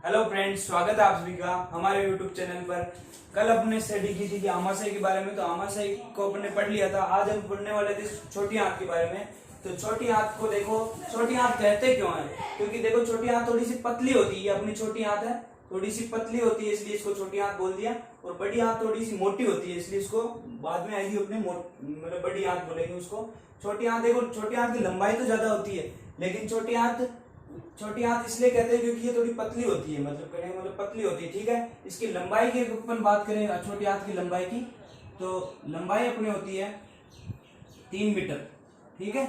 Hello friends, स्वागत है आप सभी का हमारे यूट्यूब चैनल पर। कल अपने स्टडी की थी कि आमाशय के बारे में, तो आमाशय को अपने पढ़ लिया था। आज हम पढ़ने वाले थे छोटी आंत के बारे में। तो छोटी आंत को देखो, छोटी आंत कहते क्यों है? क्योंकि देखो छोटी आंत थोड़ी सी पतली होती है। ये अपनी छोटी आंत है, थोड़ी सी पतली होती है, इसलिए इसको छोटी आंत बोल दिया। और बड़ी आंत थोड़ी सी मोटी होती है, इसलिए इसको बाद में आएगी अपने मतलब बड़ी आंत बोलेंगे उसको। छोटी आंत देखो, छोटी आंत की लंबाई तो ज्यादा होती है, लेकिन छोटी आंत इसलिए कहते हैं क्योंकि ये थोड़ी पतली होती है। मतलब पतली होती है, ठीक है। इसकी लंबाई की अपन बात करें, छोटी आंत की लंबाई की, तो लंबाई अपनी होती है 3 मीटर, ठीक है।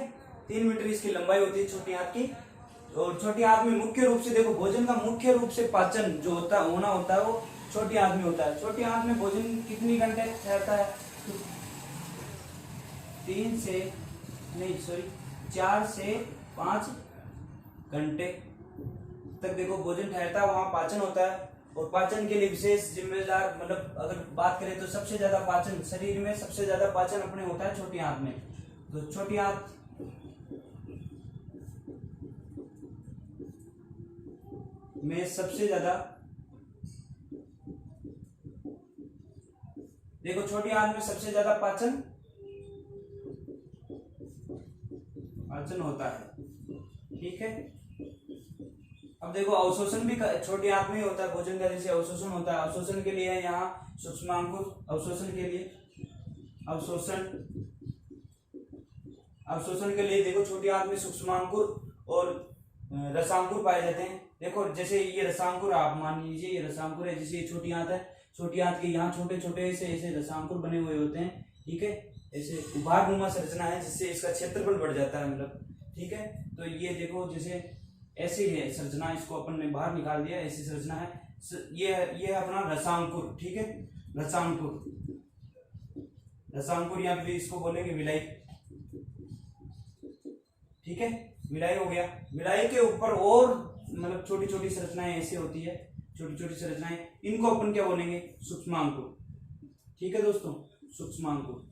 3 मीटर इसकी लंबाई होती है छोटी आंत की। और छोटी आंत में मुख्य रूप से देखो, भोजन का मुख्य रूप से पाचन जो होता है वो छोटी आंत में होता है। छोटी आंत में भोजन कितनी घंटे रहता है? 4 से 5 घंटे तक देखो भोजन ठहरता है, वहां पाचन होता है। और पाचन के लिए विशेष जिम्मेदार, मतलब अगर बात करें तो सबसे ज्यादा पाचन शरीर में, सबसे ज्यादा पाचन अपने होता है छोटी आंत में। तो छोटी आंत में सबसे ज्यादा देखो, छोटी आंत में सबसे ज्यादा पाचन होता है, ठीक है। अब देखो अवशोषण भी छोटी आंत में ही होता है भोजन का, जैसे अवशोषण होता है। अवशोषण के लिए है यहाँ सूक्ष्मांकुर। अवशोषण के लिए देखो छोटी आंत में सूक्ष्मांकुर और रसांकुर पाए जाते हैं। देखो जैसे ये रसांकुर, आप मान लीजिए ये रसांकुर है, जैसे ये छोटी आंत है। छोटी आंत के यहाँ छोटे छोटे ऐसे रसांकुर बने हुए होते हैं, ठीक है। ऐसे उभारनुमा संरचना है, जिससे इसका क्षेत्रफल बढ़ जाता है, मतलब, ठीक है। तो ये देखो जैसे ऐसे ही है संरचना, इसको अपन ने बाहर निकाल दिया, ऐसी संरचना है। ये अपना रसांकुर, ठीक है। रसांकुर या फिर इसको बोलेंगे विलाई, ठीक है। विलाई हो गया। विलाई के ऊपर और मतलब छोटी छोटी संरचनाएं ऐसी होती है, छोटी छोटी संरचनाएं, इनको अपन क्या बोलेंगे? सूक्ष्मांकुर, ठीक है दोस्तों, सूक्ष्मांकुर।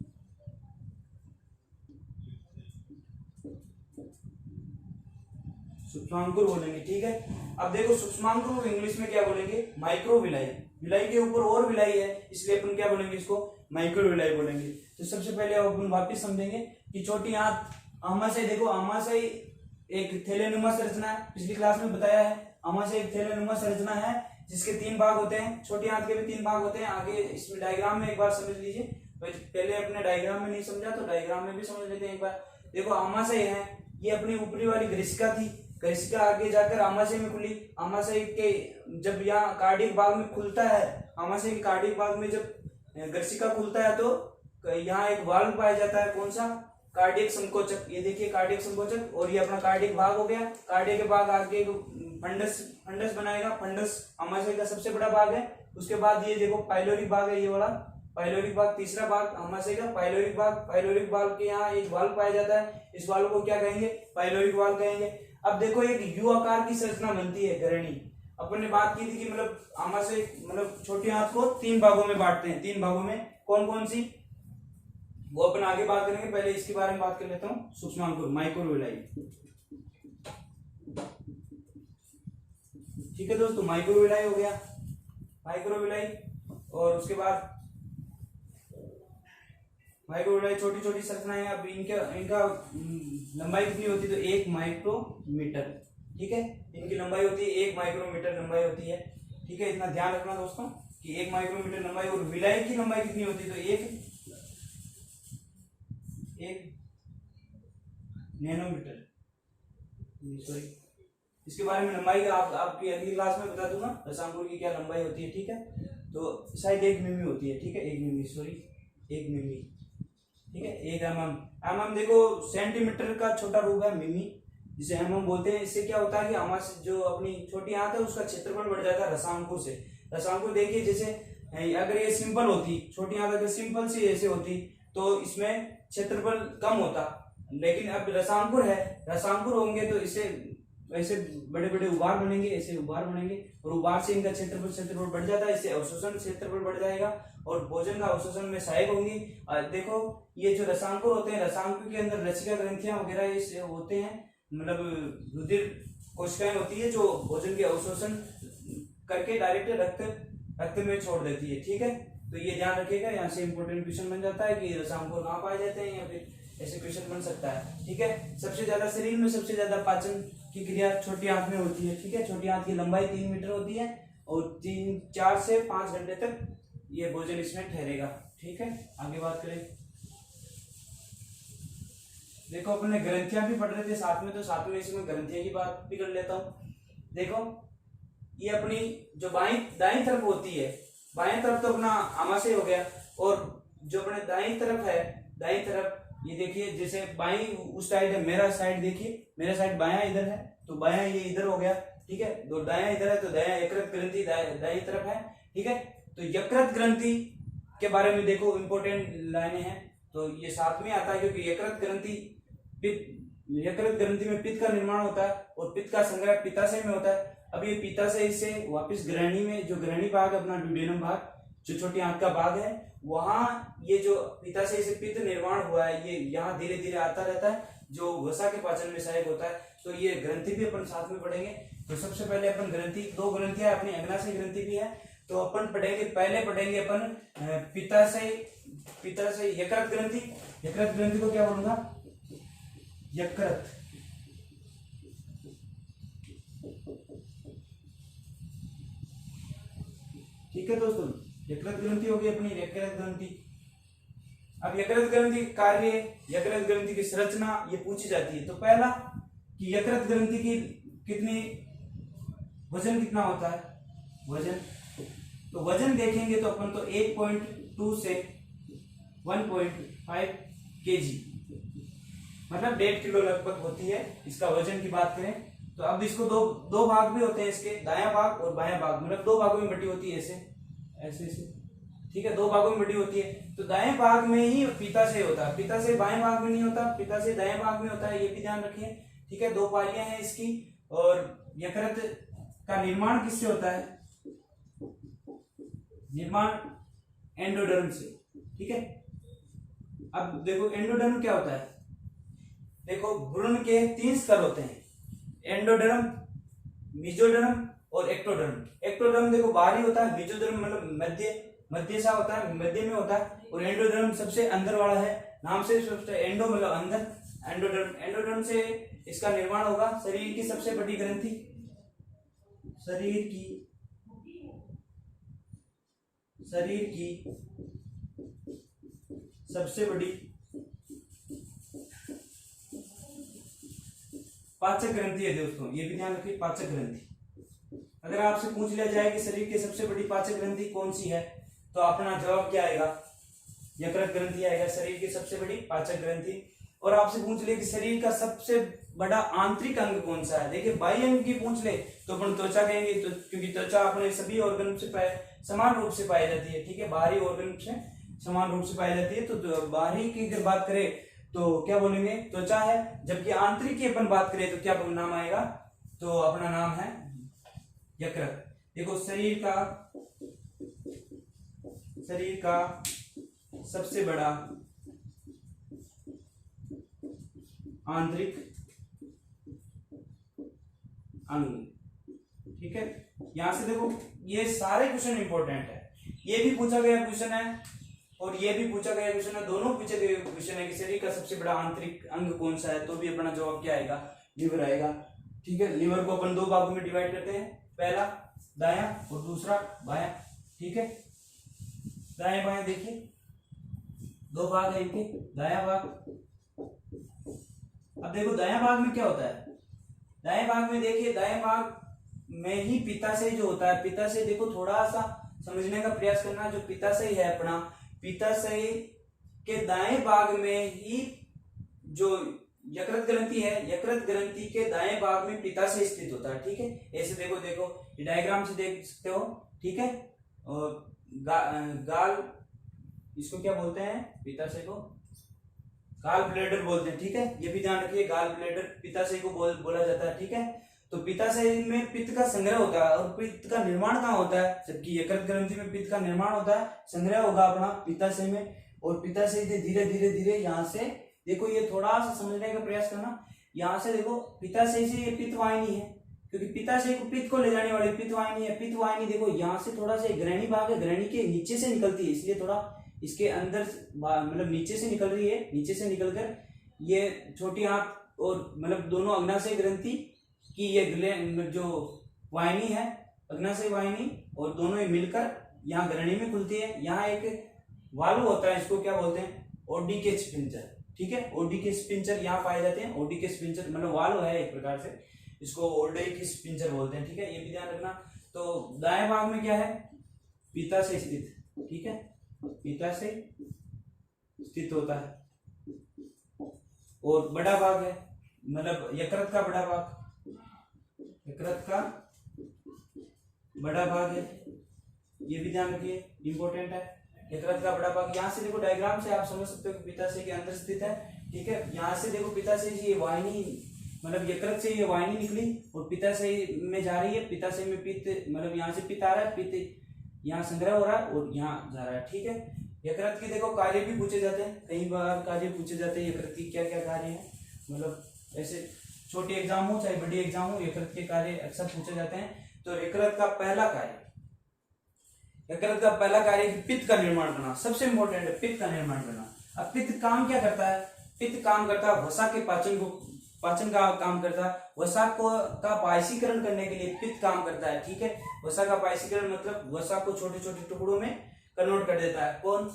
सूक्ष्मांकुर बोलेंगे, ठीक है। अब देखो सूक्ष्मांकुर को इंग्लिश में क्या बोलेंगे? माइक्रोविलाई। विलाई के ऊपर और विलाई है, इसलिए अपन क्या बोलेंगे? इसको माइक्रोविलाई बोलेंगे। तो सबसे पहले अपन वापिस समझेंगे कि छोटी आंत आमाशय, देखो आमाशय एक थैलेनुमा संरचना है, पिछली क्लास में बताया है। आमाशय एक थैलेनुमा संरचना है जिसके 3 भाग होते हैं। छोटी आंत के भी 3 भाग होते हैं। आगे इसमें डायग्राम में एक बार समझ लीजिए, पहले अपने डायग्राम में नहीं समझा तो डायग्राम में भी समझ लेते हैं एक बार। देखो आमाशय है, ये अपनी ऊपरी वाली ग्रीष्का थी। ग्रीष्का आगे जाकर आमाशय में खुली। आमाशय के जब यहाँ कार्डियक भाग में खुलता है, आमाशय के कार्डियक भाग में जब ग्रीष्का खुलता है तो यहाँ एक वाल्व पाया जाता है। कौन सा? कार्डियक संकोचक। ये देखिए कार्डियक संकोचक, और ये अपना कार्डियक भाग हो गया। कार्डियक के भाग आगे फंडस बनाएगा। फंडस आमाशय का सबसे बड़ा भाग है। उसके बाद ये देखो पाइलोरिक भाग है, ये वाला पाइलोरिक भाग, तीसरा भाग आमाशय का पाइलोरिक भाग। पाइलोरिक भाग के यहाँ एक वाल्व पाया जाता है, इस वाल्व को क्या कहेंगे? पाइलोरिक वाल्व कहेंगे। अब देखो एक यू आकार की संरचना बनती है, घरणी। अपन ने बात की थी कि मतलब आमाशय, मतलब छोटी आंत को 3 भागों में बांटते हैं। 3 भागों में कौन कौन सी, वो अपन आगे बात करेंगे। पहले इसके बारे में बात कर लेता हूँ। सूक्ष्मांकुर, माइक्रोविलाई, ठीक है दोस्तों। माइक्रोविलाई हो गया, माइक्रोविलाई। और उसके बाद माइक्रोविलाई छोटी छोटी संरचनाएं। अब इनका लंबाई कितनी होती है? तो 1 माइक्रोमीटर, ठीक है। इनकी लंबाई होती है 1 माइक्रोमीटर लंबाई होती है, ठीक है। इतना ध्यान रखना दोस्तों कि 1 माइक्रोमीटर लंबाई। और विलाई की लंबाई कितनी होती है? तो 1 नैनोमीटर, सॉरी, इसके बारे में लंबाई का आपकी अगली क्लास में बता दूंगा, रसांकुर की क्या लंबाई होती है, ठीक है। तो शायद 1 मिमी होती है, ठीक है। 1 मिमी, सॉरी 1 मिमी, ठीक है। 1 mm देखो सेंटीमीटर का छोटा रूप है मिमी, जिसे mm बोलते हैं। इससे क्या होता है कि आमाशय जो अपनी छोटी आंत है उसका क्षेत्रफल बढ़ जाता है रसांकुर से। रसांकुर देखिए, जैसे अगर ये सिंपल होती, छोटी आंत अगर सिंपल सी ऐसे होती तो इसमें क्षेत्रफल कम होता, लेकिन अब रसांकुर है, रसांकुर होंगे तो इससे ऐसे बड़े बड़े उभार बनेंगे, ऐसे उभार बनेंगे, और उभार से इनका क्षेत्रफल बढ़ जाता है। इससे अवशोषण क्षेत्रफल बढ़ जाएगा और भोजन का अवशोषण में सहायक होंगी। देखो ये जो रसांकुर होते हैं, रसांकुर के अंदर रसिका ग्रंथियां वगैरह इस होते हैं, मतलब रुधिर कोशिकाएं होती है जो भोजन के अवशोषण करके डायरेक्ट रक्त में छोड़ देती है। ठीक है, तो ये ध्यान रखिएगा, यहाँ से इंपॉर्टेंट क्वेश्चन बन जाता है कि रसांकुर कहाँ पाए जाते हैं या फिर ऐसे क्वेश्चन बन सकता है। ठीक है, सबसे ज्यादा शरीर में सबसे ज्यादा पाचन की क्रिया छोटी आंत में होती है। ठीक है, छोटी आंत की लंबाई 3 मीटर होती है और 4 से 5 घंटे तक ये भोजन इसमें ठहरेगा। ठीक है, आगे बात करें। देखो अपने ग्रंथियां भी पढ़ रहे थे साथ में, तो साथ में इसमें ग्रंथियां की बात भी कर लेता हूँ। देखो ये अपनी जो दाईं तरफ होती है, बाएं तरफ तो अपना आमाशय हो गया, और जो अपने दाईं तरफ है, दाईं तरफ ये देखिए, जैसे बाईं उस साइड है, मेरा साइड देखिए, मेरा साइड बायां इधर है, तो बायां ये इधर हो गया। ठीक है, तो दायां इधर है, तो दायां यकृत ग्रंथि दाईं तरफ है। ठीक है, तो यकृत ग्रंथि के बारे में देखो इंपॉर्टेंट लाइनें हैं, तो ये साथ में आता है, क्योंकि यकृत ग्रंथि में पित्त का निर्माण होता है और पित्त का संग्रह पित्ताशय में होता है। अब ये पित्ताशय से वापस ग्रहणी में, जो ग्रहणी भाग अपना ड्यूडेनम भाग, जो छोटी आंत का भाग है, वहां ये जो पित्ताशय से पित्त निर्माण हुआ है, ये यहाँ धीरे धीरे आता रहता है, जो वसा के पाचन में सहायक होता है। तो ये ग्रंथि भी अपन साथ में पढ़ेंगे। तो सबसे पहले अपन ग्रंथि, 2 ग्रंथियां अपनी अग्नाशय ग्रंथि भी है, तो अपन पढ़ेंगे, पहले पढ़ेंगे अपन पित्ताशय यकृत ग्रंथि। यकृत ग्रंथि को क्या बोलूंगा? यकृत। ठीक है दोस्तों, यकृत ग्रंथि होगी अपनी यकृत ग्रंथि। अब यकृत ग्रंथि कार्य, यकृत ग्रंथि की संरचना ये पूछी जाती है। तो पहला कि यकृत ग्रंथि की कितनी वजन कितना होता है, वजन, तो वजन देखेंगे तो अपन तो 1.2 से 1.5 kg, मतलब 1.5 किलो लगभग होती है इसका वजन की बात करें। तो अब इसको दो भाग भी होते हैं इसके, दायां भाग और बायां भाग, मतलब 2 भागों में बटी होती है, ऐसे ऐसे ऐसे। ठीक है, 2 भागों में बटी होती है। तो दाएं भाग में ही पित्ताशय होता है, पित्ताशय बाएं भाग में नहीं होता, पित्ताशय दाएं भाग में होता है, ये भी ध्यान रखिए। ठीक है, 2 पालियां हैं इसकी, और यकृत का निर्माण किससे होता है? निर्माण एंडोडर्म से। ठीक है, अब देखो एंडोडर्म क्या होता है। देखो भ्रूण के 3 स्तर होते हैं, एंडोडर्म, मेसोडर्म और एक्टोडर्म। एक्टोडर्म देखो बाहरी होता है, मेसोडर्म मतलब मध्य सा होता है, मध्य में होता है, और एंडोडर्म सबसे अंदर वाला है, नाम से सबसे एंडो मतलब अंदर, एंडोडर्म से इसका निर्माण होगा। शरीर की सबसे बड़ी ग्रंथि, शरीर की सबसे बड़ी पाचक ग्रंथि है दोस्तों, ये भी ध्यान रखिए, पाचक ग्रंथि। अगर आपसे पूछ लिया जाए कि शरीर की सबसे बड़ी पाचक ग्रंथि कौन सी है, तो अपना जवाब क्या आएगा? यकृत ग्रंथि आएगा, शरीर की सबसे बड़ी पाचक ग्रंथि। और आपसे पूछ ले कि शरीर का सबसे बड़ा आंतरिक अंग कौन सा है, देखिए बाह्य अंग की पूछ ले तो अपन त्वचा कहेंगे, तो क्योंकि त्वचा अपने सभी ऑर्गन से समान रूप से पाई जाती है। ठीक है, बाहरी ऑर्गन से समान रूप से पाई जाती है, तो बाहरी की अगर बात करें तो क्या बोलेंगे? त्वचा है। जबकि आंतरिक की अपन बात करें तो क्या नाम आएगा? तो अपना नाम है यकृत। देखो शरीर का सबसे बड़ा आंतरिक अंग। ठीक है, यहां से देखो ये सारे क्वेश्चन इंपॉर्टेंट है, ये भी पूछा गया क्वेश्चन है और ये भी पूछा गया क्वेश्चन है, दोनों पूछे गए क्वेश्चन है कि शरीर का सबसे बड़ा आंतरिक अंग कौन सा है, तो भी अपना जवाब क्या आएगा? लीवर आएगा। ठीक है, लीवर को अपन 2 भागों में डिवाइड करते हैं, पहला दायां और दूसरा बायां। ठीक है, दायां बायां देखिए 2 भाग है इनके, दायां भाग। अब देखो दायां भाग में क्या होता है? दाएं भाग में देखिए, दाएं भाग में ही पित्ताशय जो होता है, पित्ताशय देखो थोड़ा सा समझने का प्रयास करना, जो पित्ताशय है अपना, पित्ताशय के दाएं भाग में ही जो यकृत ग्रंथि है, यकृत ग्रंथि के दाएं भाग में पित्ताशय स्थित होता है। ठीक है, ऐसे देखो ये डायग्राम से देख सकते हो। ठीक है, और गाल, इसको क्या बोलते हैं? पित्ताशय को गाल ब्लैडर बोलते हैं। ठीक है, ये भी ध्यान रखिए, गाल ब्लैडर पित्ताशय को बोला जाता है। ठीक है, तो पित्ताशय में पित्त का संग्रह होता है और पित्त का निर्माण कहाँ होता है? जबकि यकृत ग्रंथि में पित्त का निर्माण होता है, संग्रह होगा अपना पित्ताशय में, और पित्ताशय से धीरे धीरे यहाँ से देखो, ये थोड़ा सा समझने का प्रयास करना, यहाँ से देखो पित्ताशय से ये पित्त वाहिनी है, क्योंकि पित्ताशय को पित्त को ले जाने वाली पित्त वाहिनी है। पित्त वाहिनी देखो यहाँ से थोड़ा सा ग्रहणी भाग है, ग्रहणी के नीचे से निकलती है, इसलिए थोड़ा इसके अंदर मतलब नीचे से निकल रही है, नीचे से निकलकर ये छोटी आंत और मतलब दोनों अग्नाशय ग्रंथि की ये जो वाहिनी है, अग्नाशय वाहिनी, और दोनों ही मिलकर यहाँ ग्रहणी में खुलती है। यहाँ एक वाल्व होता है, इसको क्या बोलते हैं, ओडी स्पिंचर। ठीक है, ओडी स्पिंचर यहाँ पाए जाते हैं। ओडी स्पिंचर मतलब वाल्व है एक प्रकार से, इसको ओडी स्पिंचर बोलते हैं। ठीक है, ये भी ध्यान रखना। तो दाएं भाग में क्या है, पित्ताशय स्थित। ठीक है, पित्ताशय स्थित होता है। और बड़ा भाग है मतलब यकृत का बड़ा भाग, यकृत का बड़ा भाग है, ये भी ध्यान रखिए, इंपॉर्टेंट है। यकृत का बड़ा भाग, यहाँ से देखो डायग्राम से आप समझ सकते हो कि पित्ताशय के अंदर स्थित है। ठीक है, यहाँ से देखो पित्ताशय की ये वाहिनी मतलब यकृत से ये वाहिनी निकली और पित्ताशय में जा रही है। पित्ताशय में पित्त मतलब यहाँ से पित्त आ रहा है, पित्त यहाँ संग्रह हो रहा है और यहाँ जा रहा है। ठीक है, यकृत के देखो कार्य भी पूछे जाते हैं, कई बार कार्य पूछे जाते हैं यकृत की क्या क्या कार्य है, मतलब ऐसे छोटी एग्जाम हो चाहे बड़ी एग्जाम हो, यकृत के कार्य अक्सर पूछे जाते हैं। तो यकृत का पहला कार्य, यकृत का पहला कार्य पित्त का निर्माण करना, सबसे इंपॉर्टेंट है पित्त का निर्माण करना। अब पित्त काम क्या करता है, पित्त काम करता है वसा के पाचन का काम करता है। वसा को का पायसीकरण करने के लिए पित्त काम करता है। ठीक है, वसा का पायसीकरण मतलब वसा को छोटे छोटे टुकड़ों में कन्वर्ट कर देता है। कौन,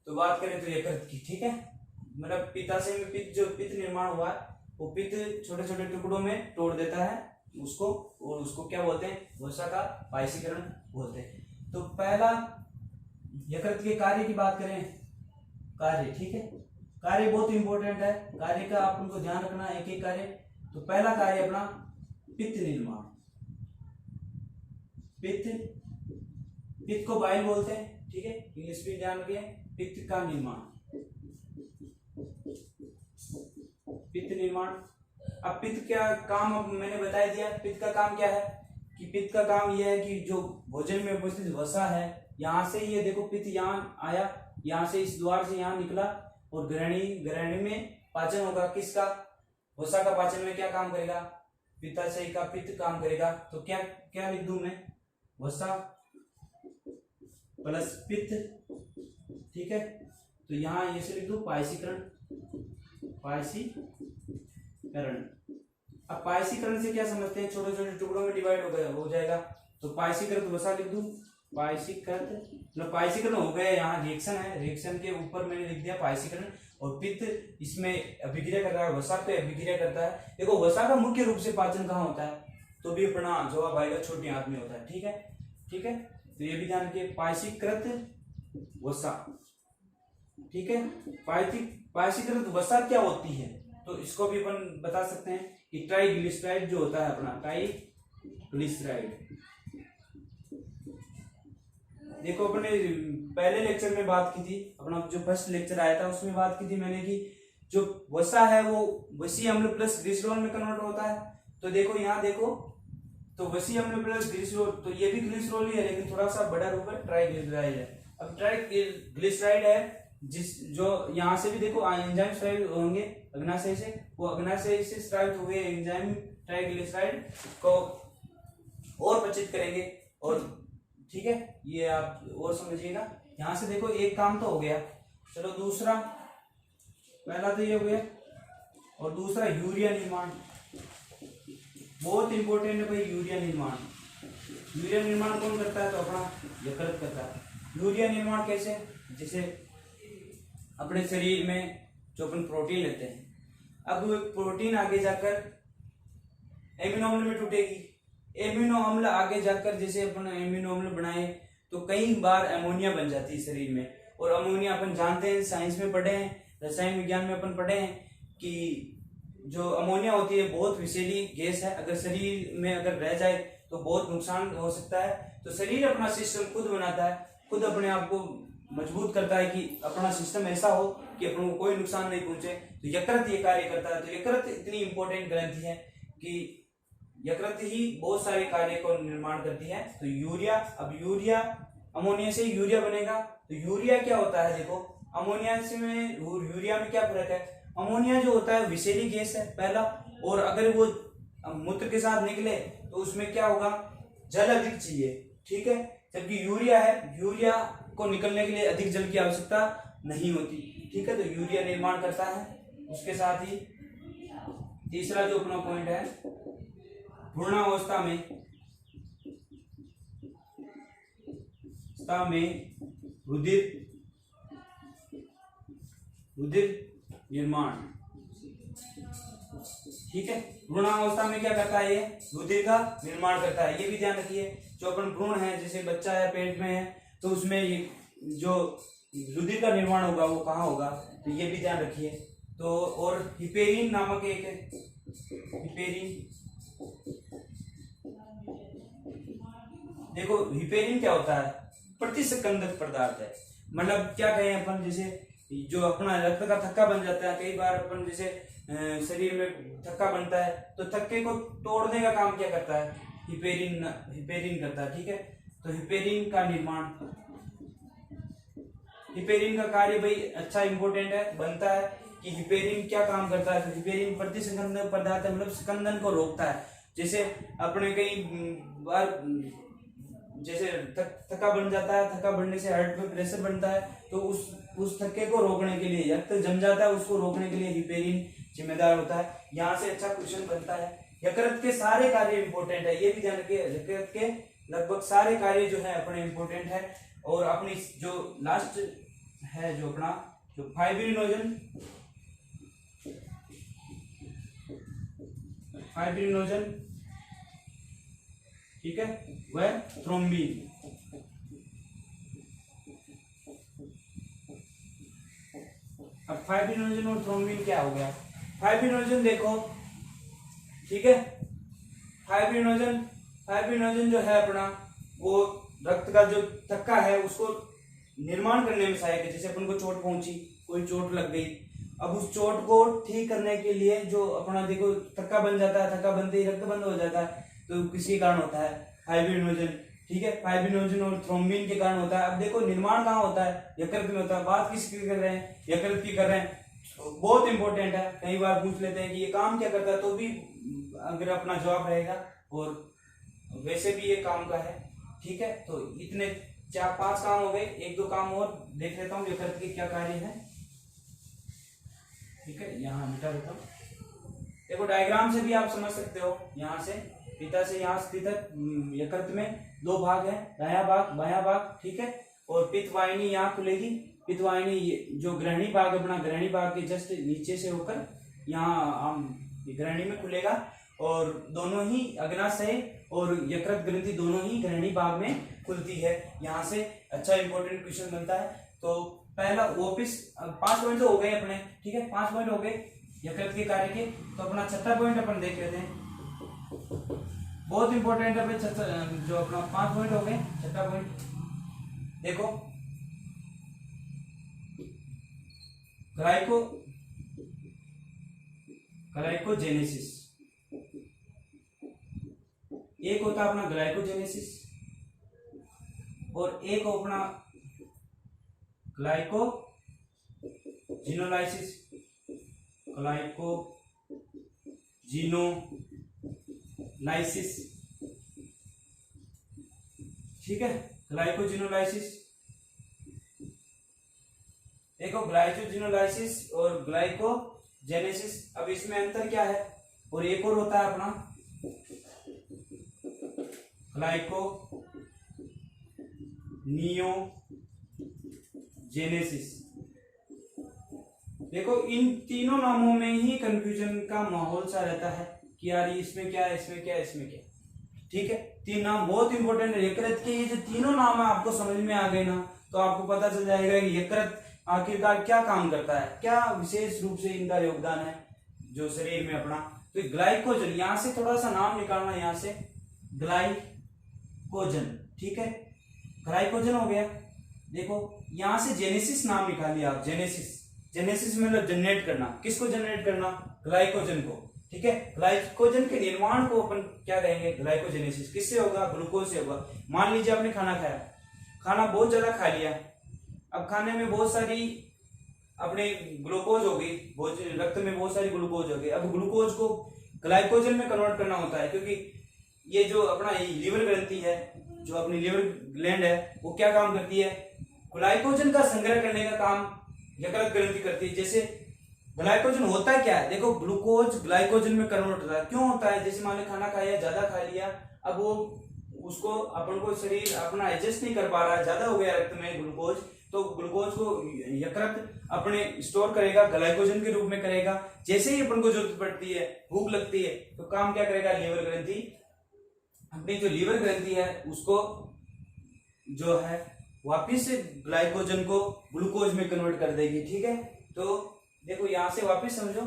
तो बात करें तो यकृत की। ठीक है, मतलब पित्ताशय में पित्त जो पित्त निर्माण हुआ है वो पित्त छोटे छोटे टुकड़ों में तोड़ देता है उसको, और उसको क्या बोलते हैं, वसा का पायसीकरण बोलते हैं। तो पहला यकृत के कार्य की बात करें, कार्य। ठीक है, कार्य बहुत इंपॉर्टेंट है, कार्य का आप उनको ध्यान रखना, एक एक कार्य। तो पहला कार्य अपना पित्त निर्माण, पित्त को बाइल बोलते हैं। ठीक है, इंग्लिश में ध्यान रखिए, पित्त का निर्माण, पित्त निर्माण। अब पित्त क्या काम, अब मैंने बता दिया पित्त का काम क्या है, कि पित्त का काम यह है कि जो भोजन में उपस्थित वसा है, यहाँ से ये देखो पित्त यहाँ आया, यहाँ से इस द्वार से यहाँ निकला और ग्रहणी में पाचन होगा किसका, वसा का। पाचन में क्या काम करेगा, पित्ताशय का पित्त काम करेगा। तो क्या क्या लिख दूं मैं, वसा प्लस पित्त। ठीक है, तो यहाँ ये से लिख दूं पायसीकरण, पायसीकरण। अब पायसीकरण से क्या समझते हैं, छोटे छोटे टुकड़ों में डिवाइड हो जाएगा। तो पायसीकृत वसा लिख दूं, पायसीकृत मतलब पायसीकरण हो गया, यहाँ रिएक्शन है, रिएक्शन के ऊपर मैंने लिख दिया पायसीकरण। और पित्त इसमें अभिक्रिया कर रहा है, वसा पे अभिक्रिया करता है। देखो वसा का मुख्य रूप से पाचन कहाँ होता है, तो भी अपना जवाब आएगा छोटी आंत में होता है। ठीक है, ठीक है, तो ये भी ध्यान रखिए, पायसीकृत वसा। ठीक है, पायसीकृत वसा क्या होती है, तो इसको भी अपन बता सकते हैं कि ट्राइग्लिसराइड जो होता है अपना, ट्राइग्लिसराइड। देखो अपने पहले लेक्चर में बात की थी, अपना जो फर्स्ट लेक्चर आया था उसमें बात की थी मैंने कि जो वसा है वो वसीय अम्ल प्लस ग्लिसरॉल में कन्वर्ट होता है। तो देखो यहाँ देखो, तो वसीय अम्ल प्लस ग्लिसरॉल, तो ये भी ग्लिसरॉल ही है लेकिन थोड़ा सा बड़ा रूप है, ट्राइग्लिसराइड है। अब ट्राइग्लिसराइड है जिस जो यहाँ से भी देखो एंजाइम स्रावित होंगे अग्नाशय से, वो अग्नाशय से स्रावित हुए एंजाइम ट्राइग्लिसराइड को और पचित करेंगे। और ठीक है, ये आप और समझिएगा। यहाँ से देखो एक काम तो हो गया, चलो दूसरा, पहला तो ये हो गया, और दूसरा यूरिया निर्माण, बहुत इंपॉर्टेंट है भाई यूरिया निर्माण। यूरिया निर्माण कौन करता है, तो अपना यकृत करता है। यूरिया निर्माण कैसे, जैसे अपने शरीर में जो अपन प्रोटीन लेते हैं, अब वो प्रोटीन आगे जाकर एमिनो अम्ल में टूटेगी, एमिनो अम्ल आगे जाकर जैसे अपन एमिनो अम्ल बनाए तो कई बार अमोनिया बन जाती है शरीर में। और अमोनिया अपन जानते हैं, साइंस में पढ़े हैं, रसायन विज्ञान में अपन पढ़े हैं कि जो अमोनिया होती है बहुत विषैली गैस है, अगर शरीर में अगर रह जाए तो बहुत नुकसान हो सकता है। तो शरीर अपना सिस्टम खुद बनाता है, खुद अपने आप को मजबूत करता है कि अपना सिस्टम ऐसा हो कि अपन को कोई नुकसान नहीं पहुंचे। तो यकृत ये कार्य करता है। तो यकृत इतनी इंपॉर्टेंट ग्रंथि है कि यकृत ही बहुत सारे कार्य को निर्माण करती है। तो यूरिया, अब यूरिया अमोनिया से यूरिया बनेगा। तो यूरिया क्या होता है, देखो अमोनिया से में यूरिया में क्या फर्क है, अमोनिया जो होता है विषैली गैस है पहला, और अगर वो अब मूत्र के साथ निकले तो उसमें क्या होगा, जल अधिक चाहिए, ठीक है। जबकि यूरिया है, यूरिया को निकलने के लिए अधिक जल की आवश्यकता नहीं होती, ठीक है। तो यूरिया निर्माण करता है। उसके साथ ही तीसरा जो अपना पॉइंट है, पूर्णावस्था में रुधिर निर्माण, ठीक है। भ्रूणावस्था में क्या करता है, ये रुधिर का निर्माण करता है। ये भी ध्यान रखिए, जो अपन भ्रूण है, जैसे बच्चा है पेट में है, तो उसमें ये जो रुधिर का निर्माण होगा वो कहाँ होगा, तो ये भी ध्यान रखिए। तो और हिपेरिन नामक एक है, हिपेरिन, देखो हिपेरिन क्या होता है, प्रतिस्कंदक पदार्थ है। मतलब क्या कहें अपन, जैसे जो अपना रक्त का थक्का बन जाता है, कई बार अपन जैसे शरीर में थक्का बनता है, तो थक्के को तोड़ने का काम क्या करता है, हिपेरिन करता है, ठीक है। तो हिपेरिन का निर्माण, हिपेरिन का कार्य भाई अच्छा इंपॉर्टेंट है, बनता है कि हिपेरिन क्या काम करता है। तो हिपेरिन प्रतिस्कंदक पदार्थ है, मतलब स्कंदन को रोकता है। जैसे अपने कई बार जैसे थक्का बन जाता है, थक्का बनने से हार्ट में प्रेशर बनता है, तो उस थक्के को रोकने के लिए, रक्त जम जाता है उसको रोकने के लिए हिपेरिन जिम्मेदार होता है। यहाँ से अच्छा क्वेश्चन बनता है। यकृत के सारे कार्य इंपॉर्टेंट है, ये भी ध्यान रखिए, यकृत के लगभग सारे कार्य जो है अपने इंपॉर्टेंट है। और अपनी जो लास्ट है, जो अपना जो फाइब्रिनोजन, ठीक है, वह थ्रोम्बिन। अब फाइब्रिनोजन और थ्रोम्बिन क्या हो गया। फाइब्रिनोजन देखो, ठीक है, फाइब्रिनोजन जो है अपना, वो रक्त का जो थक्का है उसको निर्माण करने में सहायक है। जैसे अपन को चोट पहुंची, कोई चोट लग गई, अब उस चोट को ठीक करने के लिए जो अपना देखो थक्का बन जाता है, थक्का बनते ही रक्त बंद हो जाता है, तो किसी कारण होता है फाइब्रिनोजन, ठीक है। फाइब्रिनोजन और थ्रोम्बिन के कारण होता है। अब देखो निर्माण कहाँ होता है, यकृत में होता है। बात किसकी कर रहे हैं, यकृत की कर रहे हैं, बहुत इंपॉर्टेंट है। कई बार पूछ लेते हैं कि ये काम क्या करता है, तो भी अगर अपना जवाब रहेगा, और वैसे भी ये काम का है, ठीक है। तो इतने 4-5 काम हो गए, 1-2 काम और देख लेता हूँ यकृत के क्या कार्य है, ठीक है। यहाँ मिटा देता हूँ। देखो डायग्राम से भी आप समझ सकते हो, यहाँ से पिता से यहाँ स्थित है। यकृत में 2 भाग है, दायां भाग बायां भाग, ठीक है। और पित्त वाहिनी यहाँ खुलेगी, पित्त वाहिनी जो ग्रहणी भाग अपना, ग्रहणी भाग के जस्ट नीचे से होकर यहाँ ग्रहणी में खुलेगा। और दोनों ही अग्नाशय और यकृत ग्रंथि दोनों ही ग्रहणी भाग में खुलती है। यहाँ से अच्छा इंपॉर्टेंट क्वेश्चन बनता है। तो पहला वापिस 5 पॉइंट तो हो गए अपने, ठीक है, 5 पॉइंट हो गए यकृत के कार्य के। तो अपना छठा पॉइंट अपन देख लेते हैं, बहुत इंपॉर्टेंट है भाई। जो अपना 5 पॉइंट हो गए, छठा पॉइंट देखो, ग्लाइकोजेनेसिस। एक होता है अपना ग्लाइकोजेनेसिस और एक अपना ग्लाइकोजिनोलाइसिस, ग्लाइकोजिनोलाइसिस, ठीक है। ग्लाइकोजिनोलाइसिस, देखो ग्लाइकोजिनोलाइसिस और ग्लाइकोजेनेसिस, अब इसमें अंतर क्या है। और एक और होता है अपना ग्लाइकोनियोजेनेसिस। देखो इन तीनों नामों में ही कंफ्यूजन का माहौल सा रहता है कि यार इसमें क्या है, इसमें क्या है, इसमें क्या, ठीक है। 3 नाम बहुत इंपॉर्टेंट है। यकृत के ये जो तीनों नाम है आपको समझ में आ गए ना, तो आपको पता चल जाएगा कि यकृत आखिरकार क्या काम करता है, क्या विशेष रूप से इनका योगदान है जो शरीर में अपना। तो ग्लाइकोजन, यहां से थोड़ा सा नाम निकालना, यहां से ग्लाइकोजन, ठीक है, ग्लाइकोजन हो गया। देखो यहां से जेनेसिस नाम निकालिए आप, जेनेसिस मतलब जनरेट करना, किसको जनरेट करना, ग्लाइकोजन को, ठीक है। ग्लाइकोजन के निर्माण को अपन क्या कहेंगे, ग्लाइकोजेनेसिस। किससे होगा, ग्लूकोज से होगा। मान लीजिए आपने खाना खाया, खाना बहुत ज्यादा खा लिया, अब खाने में बहुत सारी अपने ग्लूकोज हो गई, रक्त में बहुत सारी ग्लूकोज हो गई। अब ग्लूकोज को ग्लाइकोजन में कन्वर्ट करना होता है, क्योंकि ये जो अपना लीवर ग्रंथि है, जो अपनी लीवर ग्लैंड है, वो क्या काम करती है, ग्लाइकोजन का संग्रह करने का काम यकृत ग्रंथि करती है। जैसे ग्लाइकोजन होता है क्या है, देखो ग्लूकोज ग्लाइकोजन में कन्वर्ट होता है। क्यों होता है, जैसे मान लो खाना खाया, ज्यादा खा लिया, अब वो उसको अपन को शरीर अपना एडजस्ट नहीं कर पा रहा है, ज्यादा हो गया रक्त में ग्लूकोज, तो ग्लूकोज को यकृत अपने स्टोर करेगा, ग्लाइकोजन के रूप में करेगा। जैसे ही अपन को जरूरत पड़ती है, भूख लगती है, तो काम क्या करेगा, लीवर ग्रंथि अपनी जो लीवर ग्रंथि है उसको जो है वापिस ग्लाइकोजन को ग्लूकोज में कन्वर्ट कर देगी। ठीक है, तो देखो यहां से वापिस समझो,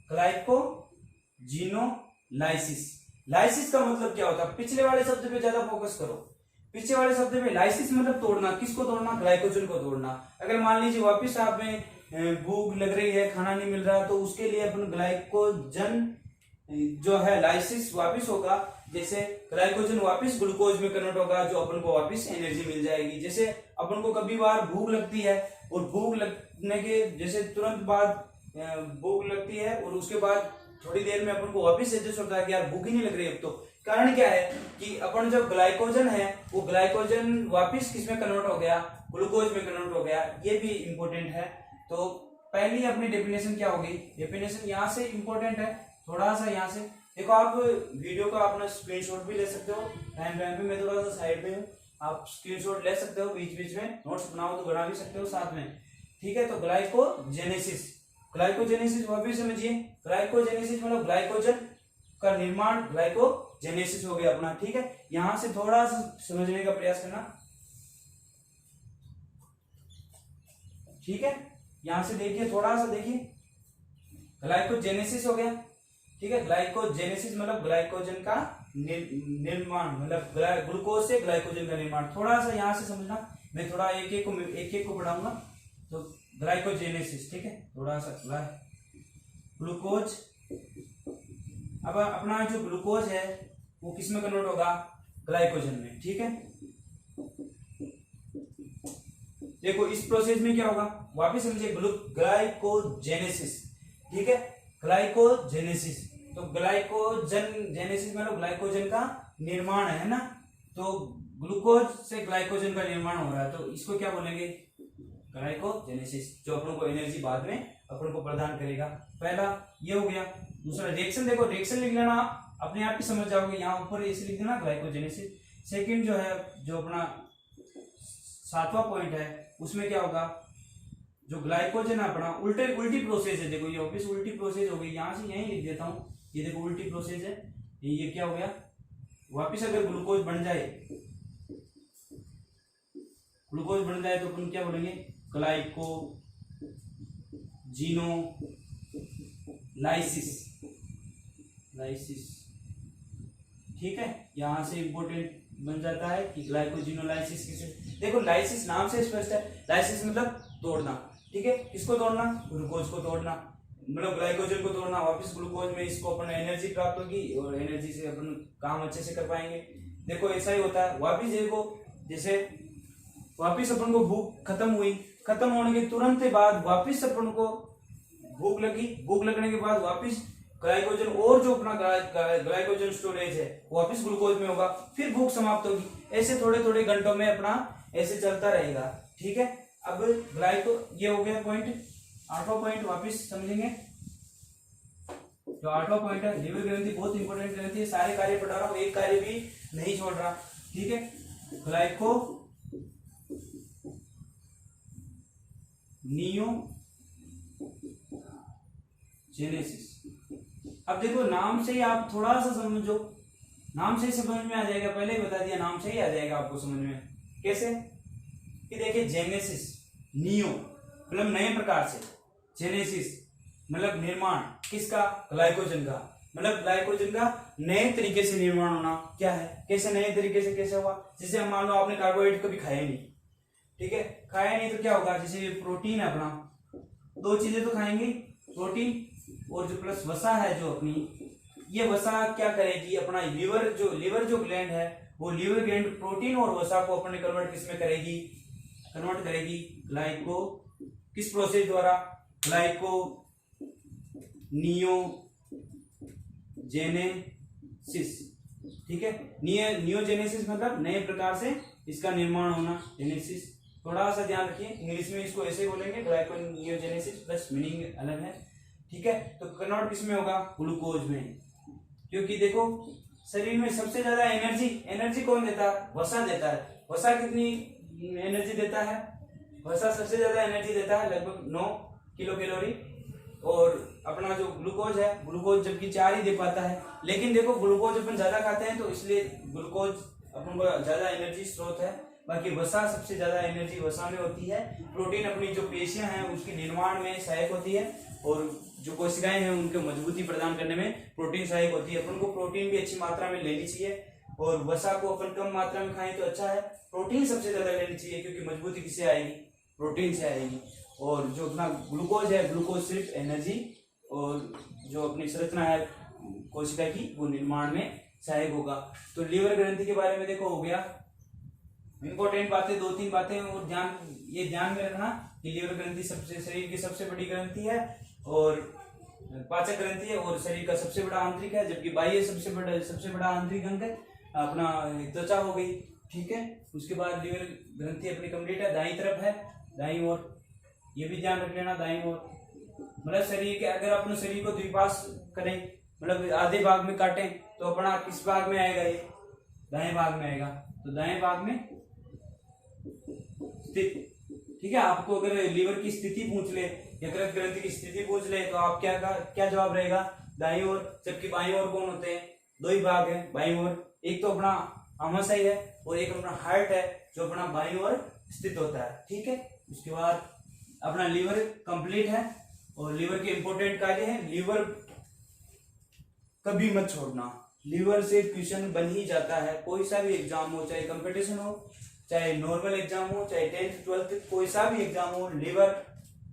ग्लाइकोजिनोलाइसिस। लाइसिस का मतलब क्या होता है, पिछले वाले शब्द पे ज्यादा फोकस करो। पिछले वाले शब्द में लाइसिस मतलब तोड़ना, किसको तोड़ना, ग्लाइकोजन को तोड़ना। अगर मान लीजिए वापिस आप में भूख लग रही है, खाना नहीं मिल रहा, तो उसके लिए अपन ग्लाइकोजन जो है लाइसिस वापिस होगा, जैसे ग्लाइकोजन वापिस ग्लूकोज में कन्वर्ट होगा, जो अपन को वापिस एनर्जी मिल जाएगी। जैसे अपन को कभी बार भूख लगती है, और भूख लगने के जैसे तुरंत बाद भूख लगती है, और उसके बाद थोड़ी देर में अपन को वापिस एडजस्ट होता है कि यार भूख ही नहीं लग रही अब तो। कारण क्या है कि अपन जो ग्लाइकोजन है वो ग्लाइकोजन वापिस किस में कन्वर्ट हो गया, ग्लूकोज में कन्वर्ट हो गया। ये भी इंपॉर्टेंट है। तो पहली अपनी डेफिनेशन क्या होगी, डेफिनेशन यहाँ से इंपॉर्टेंट है, थोड़ा सा यहाँ से देखो। आप वीडियो का अपना स्क्रीनशॉट भी ले सकते हो, टाइम टाइम पे मैं थोड़ा सा साइड में हूँ, आप स्क्रीनशॉट ले सकते हो, बीच बीच में नोट्स बनाओ तो बना भी सकते हो साथ में। ठीक है, तो ग्लाइकोजेनेसिस, ग्लाइकोजेनेसिस वह भी समझिए। ग्लाइकोजेनेसिस मतलब ग्लाइकोजन का निर्माण, ग्लाइकोजेनेसिस हो गया अपना। ठीक है, यहां से थोड़ा सा समझने का प्रयास करना। ठीक है, यहां से देखिए, थोड़ा सा देखिए, ग्लाइकोजेनेसिस हो गया। ठीक है, ग्लाइकोजेनेसिस मतलब ग्लाइकोजन का निर्माण, मतलब ग्लूकोज से ग्लाइकोजन का निर्माण। थोड़ा सा यहां से समझना, मैं थोड़ा एक एक को पढ़ाऊंगा। तो ग्लाइकोजेनेसिस, ठीक है, थोड़ा सा ग्लूकोज, अब अपना जो ग्लूकोज है वो किस में कन्वर्ट होगा, ग्लाइकोजन में। ठीक है, देखो इस प्रोसेस में क्या होगा, वापिस समझिए, ग्लाइकोजेनेसिस। ठीक है, ग्लाइकोजेनेसिस, तो ग्लाइकोजन जेनेसिस मतलब ग्लाइकोजन का निर्माण है ना, तो ग्लूकोज से ग्लाइकोजन का निर्माण हो रहा है, तो इसको क्या बोलेंगे, ग्लाइकोजेनेसिस, जो अपन को एनर्जी बाद में अपन को प्रदान करेगा। पहला ये हो गया। दूसरा रिएक्शन, देखो रिएक्शन लिख लेना, अपने आप ही समझ जाओगे, यहाँ ऊपर ऐसे लिख देना ग्लाइकोजेनेसिस। सेकंड जो है, जो अपना 7वां पॉइंट है, उसमें क्या होगा, जो ग्लाइकोजन है अपना उल्टी प्रोसेस है। देखो ये ऑफिस उल्टी प्रोसेस हो गई, यहां से यहीं लिख देता हूं, ये देखो उल्टी प्रोसेस है। ये क्या हो गया, वापिस अगर ग्लूकोज बन जाए तो अपन क्या बोलेंगे, ग्लाइकोजिनोलाइसिस। ठीक है, यहां से इंपोर्टेंट बन जाता है कि ग्लाइकोजिनोलाइसिस किसे, देखो लाइसिस नाम से स्पष्ट है, लाइसिस मतलब तोड़ना। ठीक है, किसको तोड़ना, ग्लूकोज को तोड़ना, मतलब ग्लाइकोजन को तोड़ना, वापस ग्लूकोज में इसको अपन एनर्जी प्राप्त होगी, और एनर्जी से अपन काम अच्छे से कर पाएंगे। देखो ऐसा ही होता है। वापिस देखो, जैसे वापिस अपन को भूख खत्म हुई, खत्म होने के तुरंत बाद वापिस अपन को भूख लगी, भूख लगने के बाद वापिस ग्लाइकोजन, और जो अपना ग्लाइकोजन स्टोरेज है वापिस ग्लूकोज में होगा, फिर भूख समाप्त होगी। ऐसे थोड़े थोड़े घंटों में अपना ऐसे चलता रहेगा। ठीक है, अब ग्लाइको, ये हो गया पॉइंट, 8वां पॉइंट वापिस समझेंगे। जो 8वां पॉइंट है, लीवर ग्रंथि बहुत इंपॉर्टेंट ग्रंथि है, सारे कार्य पढ़ा रहा हूं, एक कार्य भी नहीं छोड़ रहा। ठीक है, ग्लाइकोनियोजेनेसिस। अब देखो नाम से ही आप थोड़ा सा समझो, नाम से ही समझ में आ जाएगा, पहले ही बता दिया, नाम से ही आ जाएगा आपको समझ में। कैसे कि देखिए, जेनेसिस, नियो मतलब नए प्रकार से, जेनेसिस मतलब निर्माण, किसका, ग्लाइकोजन का, मतलब ग्लाइकोजन का नए तरीके से निर्माण होना। क्या है, कैसे नए तरीके से, कैसे हुआ, जैसे हम मान लो आपने कार्बोहाइड्रेट कभी खाया नहीं, ठीक है, खाया नहीं तो क्या होगा, जैसे प्रोटीन है अपना, दो चीजें तो खाएंगे, प्रोटीन और जो प्लस वसा है जो अपनी, ये वसा क्या करेगी, अपना लीवर जो ग्लैंड है, वो लीवर ग्लैंड प्रोटीन और वसा को अपने कन्वर्ट किसमें करेगी, कन्वर्ट करेगी ग्लाइको, किस प्रोसेस द्वारा, ग्लाइकोनियोजेनेसिस जेनेसिस, ठीक है। नियोजेनेसिस मतलब नए प्रकार से इसका निर्माण होना, जेनेसिस। थोड़ा सा ध्यान रखिए, इंग्लिश में इसको ऐसे बोलेंगे, ग्लाइकोनियोजेनेसिस, प्लस मीनिंग अलग है, ठीक है। तो कन्वर्ट किस में होगा, ग्लूकोज में, क्योंकि देखो शरीर में सबसे ज्यादा एनर्जी कौन देता है, वसा देता है। वसा कितनी एनर्जी देता है, वसा सबसे ज्यादा एनर्जी देता है, लगभग 9 किलो कैलोरी। और अपना जो ग्लूकोज है, ग्लूकोज जबकि 4 ही दे पाता है। लेकिन देखो ग्लूकोज अपन ज्यादा खाते हैं तो इसलिए ग्लूकोज अपन को ज्यादा एनर्जी स्रोत है। बाकी वसा सबसे ज्यादा एनर्जी वसा में होती है। प्रोटीन अपनी जो पेशियां हैं उसके निर्माण में सहायक होती है, और जो कोशिकाएं हैं उनको मजबूती प्रदान करने में प्रोटीन सहायक होती है। अपन को प्रोटीन भी अच्छी मात्रा में लेनी चाहिए, और वसा को अपन कम मात्रा में खाएं तो अच्छा है। प्रोटीन सबसे ज्यादा लेनी चाहिए, क्योंकि मजबूती किससे आएगी, प्रोटीन से आएगी। और जो अपना ग्लूकोज है, ग्लूकोज सिर्फ एनर्जी और जो अपनी संरचना है कोशिका की वो निर्माण में सहायक होगा। तो लीवर ग्रंथि के बारे में देखो हो गया। इंपॉर्टेंट बातें 2-3 बातें, और ये ध्यान में रखना कि लीवर ग्रंथि सबसे शरीर की सबसे बड़ी ग्रंथि है, और पाचक ग्रंथि है, और शरीर का सबसे बड़ा आंतरिक है। जबकि बाह्य सबसे बड़ा आंतरिक अंग है अपना त्वचा हो गई, ठीक है। उसके बाद लीवर ग्रंथि अपनी कंप्लीट है, दाईं तरफ है, दाईं ओर। ये भी ध्यान रख लेना, दाईं ओर मतलब शरीर के, अगर अपने शरीर को द्विपार्श करें, मतलब आधे भाग में काटें, तो अपना किस भाग में आएगा, ये दाएं भाग में आएगा। तो दाएं भाग में स्थित, ठीक है। आपको अगर लीवर की स्थिति पूछ ले, यकृत ग्रंथि की स्थिति पूछ ले, तो आप क्या जवाब रहेगा, दाईं ओर। जबकि बाईं ओर कौन होते हैं, 2 ही भाग है बाईं ओर, एक तो अपना आमाशय है और एक अपना हार्ट है जो अपना बाईं ओर स्थित होता है, ठीक है। उसके बाद अपना लीवर कंप्लीट है, और लीवर के इंपॉर्टेंट कार्य है। लीवर कभी मत छोड़ना, लीवर से क्वेश्चन बन ही जाता है, कोई सा भी एग्जाम हो, चाहे कंपटीशन हो, चाहे नॉर्मल एग्जाम हो, चाहे 10th 12th कोई सा भी एग्जाम हो, लीवर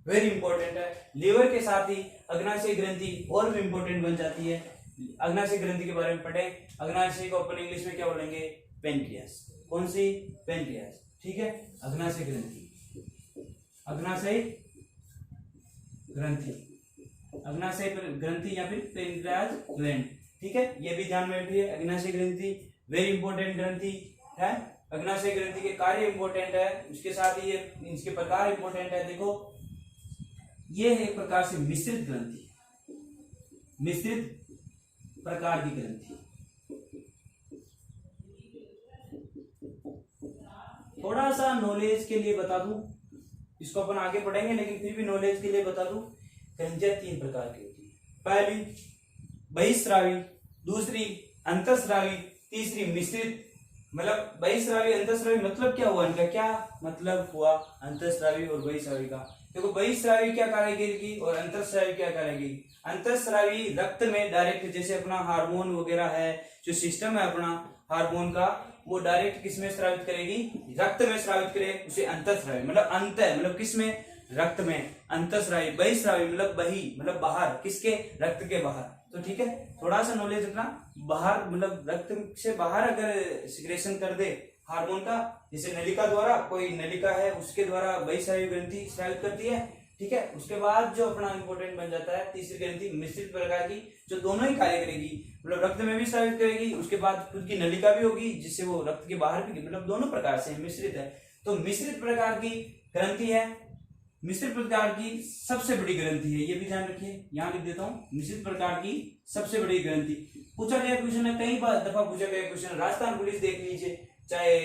वेरी इंपॉर्टेंट है। लीवर के साथ ही अग्नाशय ग्रंथि और भी इंपॉर्टेंट बन जाती है। अग्नाशय ग्रंथि के बारे में पढ़ें। अग्नाशय को अपन इंग्लिश में क्या बोलेंगे, पेनक्रियास। कौन सी, पेनक्रियास, ठीक है। अग्नाशय ग्रंथि, अग्नाशय ग्रंथि, अग्नाशय ग्रंथि या फिर पेनक्रियास ग्लैंड, ठीक है। ये भी ध्यान में रखिए, अग्नाशय ग्रंथि वेरी इंपॉर्टेंट ग्रंथि है। अग्नाशय ग्रंथि के कार्य इंपॉर्टेंट है, उसके साथ ही ये इसके प्रकार इंपॉर्टेंट है। देखो ये है एक प्रकार से मिश्रित ग्रंथि, मिश्रित प्रकार की ग्रंथि। थोड़ा सा नॉलेज के लिए बता दूं, इसको अपन आगे पढ़ेंगे, लेकिन फिर भी नॉलेज के लिए बता दूं, ग्रंथियां 3 प्रकार की होती है। पहली बहिस्रावी, दूसरी अंतःस्रावी, तीसरी मिश्रित। मतलब बहिस्रावी अंतःस्रावी मतलब क्या हुआ, इनका क्या मतलब हुआ, अंतःस्रावी और बहिस्रावी का। देखो बहिस्रावी क्या कार्य करेगी और अंतःस्रावी क्या करेगी। अंतःस्रावी रक्त में डायरेक्ट, जैसे अपना हार्मोन वगैरह है, जो सिस्टम है अपना हार्मोन का, वो डायरेक्ट किस में स्रावित करेगी, रक्त में स्रावित करे, उसे अंतःस्रावी मतलब अंत है, मतलब किस में, रक्त में। अंतःस्रावी, बहिस्रावी मतलब बही मतलब बाहर, किसके, रक्त के बाहर। तो ठीक है, थोड़ा सा नॉलेज रखना, बाहर मतलब रक्त से बाहर अगर सिक्रेशन कर दे हार्मोन का, जैसे नलिका द्वारा, कोई नलिका है उसके द्वारा बहिस्रावी ग्रंथि स्रावित करती है, ठीक है। उसके बाद जो अपना इंपॉर्टेंट बन जाता है तीसरी ग्रंथि मिश्रित प्रकार की, जो दोनों ही कार्य करेगी, मतलब रक्त में भी स्रावित करेगी, उसके बाद खुद की नलिका भी होगी जिससे वो रक्त के बाहर भी, मतलब दोनों प्रकार से मिश्रित है। तो मिश्रित प्रकार की ग्रंथि है, मिश्रित प्रकार की सबसे बड़ी ग्रंथि है, ये भी ध्यान रखिए, यहाँ लिख देता हूँ, मिश्रित प्रकार की सबसे बड़ी ग्रंथि। पूछा गया क्वेश्चन है, कई बार दफा पूछा गया क्वेश्चन, राजस्थान पुलिस देख लीजिए, चाहे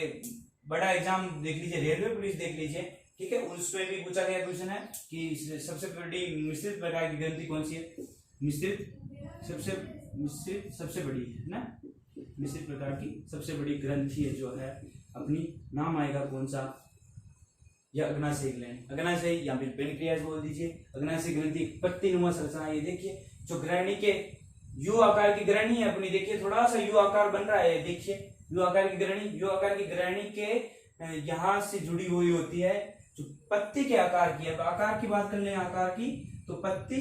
बड़ा एग्जाम देख लीजिए, रेलवे पुलिस देख लीजिए, ठीक है, उसमें भी पूछा गया क्वेश्चन है कि सबसे बड़ी मिश्रित प्रकार की ग्रंथि कौन सी है। मिश्रित सबसे बड़ी है ना, मिश्रित प्रकार की सबसे बड़ी ग्रंथि है जो है अपनी, नाम आएगा कौन सा, या अग्नाशय ग्लैंड, अग्नाशय या फिर पेनक्रियास बोल दीजिए। अग्नाशय ग्रंथि पत्तीनुमा संरचना, ये देखिए जो ग्रहणी के यू आकार की ग्रहणी है अपनी, देखिए थोड़ा सा यू आकार बन रहा है, देखिए यू आकार की ग्रहणी, यू आकार की ग्रहणी के यहाँ से जुड़ी हुई होती है जो पत्ती के आकार की है। अब आकार की बात कर लें, आकार की, तो पत्ती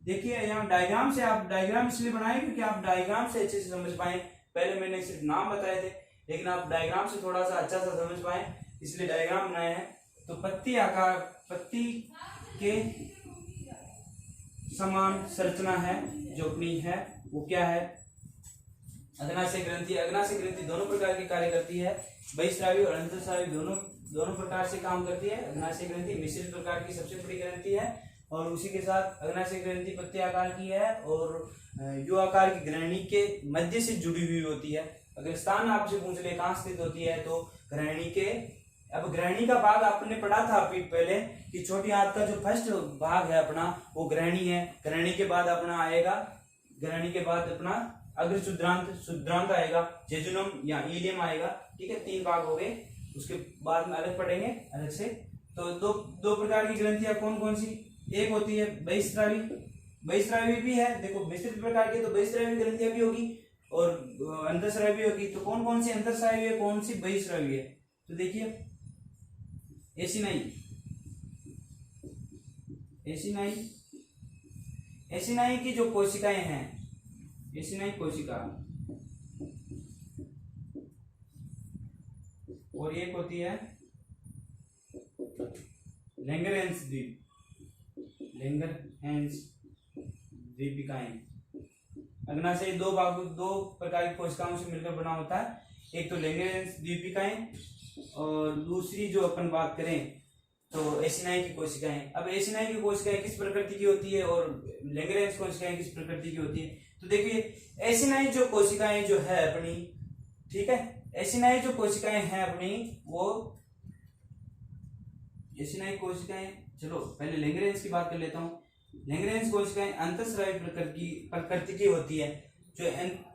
देखिए यहाँ डायग्राम से, आप डायग्राम इसलिए बनाए क्योंकि आप डायग्राम से अच्छे से समझ पाए। पहले मैंने सिर्फ नाम बताए थे, लेकिन आप डायग्राम से थोड़ा सा अच्छा सा समझ पाए, इसलिए डायग्राम बनाए हैं। तो पत्ती आकार, पत्ती के समान संरचना है जो अपनी है, वो क्या है, अग्नाशय ग्रंथि दोनों प्रकार के कार्य करती है, बहिस्रावी और अंतःस्रावी दोनों प्रकार से काम करती है। अग्नाशय ग्रंथि मिश्रित प्रकार की सबसे बड़ी ग्रंथि है और उसी के साथ अग्नाशय ग्रंथि पत्ते आकार की है और यू आकार की ग्रहणी के मध्य से जुड़ी हुई होती है। अगर स्थान आपसे पूछ ले कहाँ स्थित होती है तो ग्रहणी के, अब ग्रहणी का भाग आपने पढ़ा था अभी पहले कि छोटी आंत का जो फर्स्ट भाग है अपना वो ग्रहणी है। ग्रहणी के बाद अपना आएगा, ग्रहणी के बाद अपना अग्र शुद्रांत आएगा, जेजुनम या इलियम आएगा। ठीक है, 3 भाग हो गए, उसके बाद में अलग पढ़ेंगे अलग से। तो दो प्रकार की ग्रंथियां कौन कौन सी, एक होती है बहिस्रावी भी है, देखो मिश्रित प्रकार की तो बहिस्रावी ग्रंथियां भी होगी और अंतःस्रावी भी होगी। तो कौन कौन सी अंतःस्रावी है, कौन सी बहिस्रावी है, तो देखिए एसिनाई की जो कोशिकाएं हैं, एसिनाई कोशिका और एक होती है लैंगरहैंस द्वीपिकाएं। अग्नाशय दो प्रकार की कोशिकाओं से मिलकर बना होता है, एक तो लैंगरहैंस द्वीपिकाएं और दूसरी जो अपन बात करें तो एसिनाई की कोशिकाएं। अब एसिनाई की कोशिकाएं किस प्रकृति की होती है और लैंगरहैंस कोशिकाएं किस प्रकृति की होती है, तो देखिए एसिनाई जो कोशिकाएं जो है अपनी, ठीक है, एसिनाई जो कोशिकाएं हैं अपनी वो एसिनाई कोशिकाएं, चलो पहले लैंगरहैंस की बात कर लेता हूं। लैंगरहैंस कोशिकाएं अंतःस्रावी प्रकृति की होती है। जो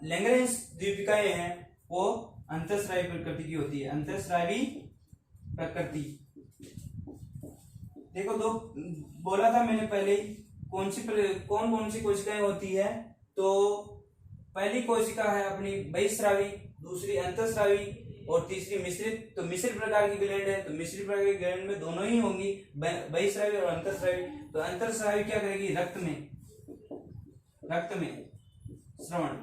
लैंगरहैंस द्वीपिकाएं हैं वो अंतःस्रावी प्रकृति की होती है, अंतःस्रावी प्रकृति। देखो दो बोला था मैंने पहले कौन कौन सी कोशिकाएं होती है, तो पहली कोशिका है अपनी बहिस्रावी, दूसरी अंतःस्रावी और तीसरी मिश्रित। तो मिश्रित प्रकार की ग्लैंड है, तो मिश्रित प्रकार की ग्लैंड में दोनों ही होंगी, बहिस्रावी और अंतःस्रावी। तो अंतःस्रावी क्या करेगी, रक्त में श्रवण,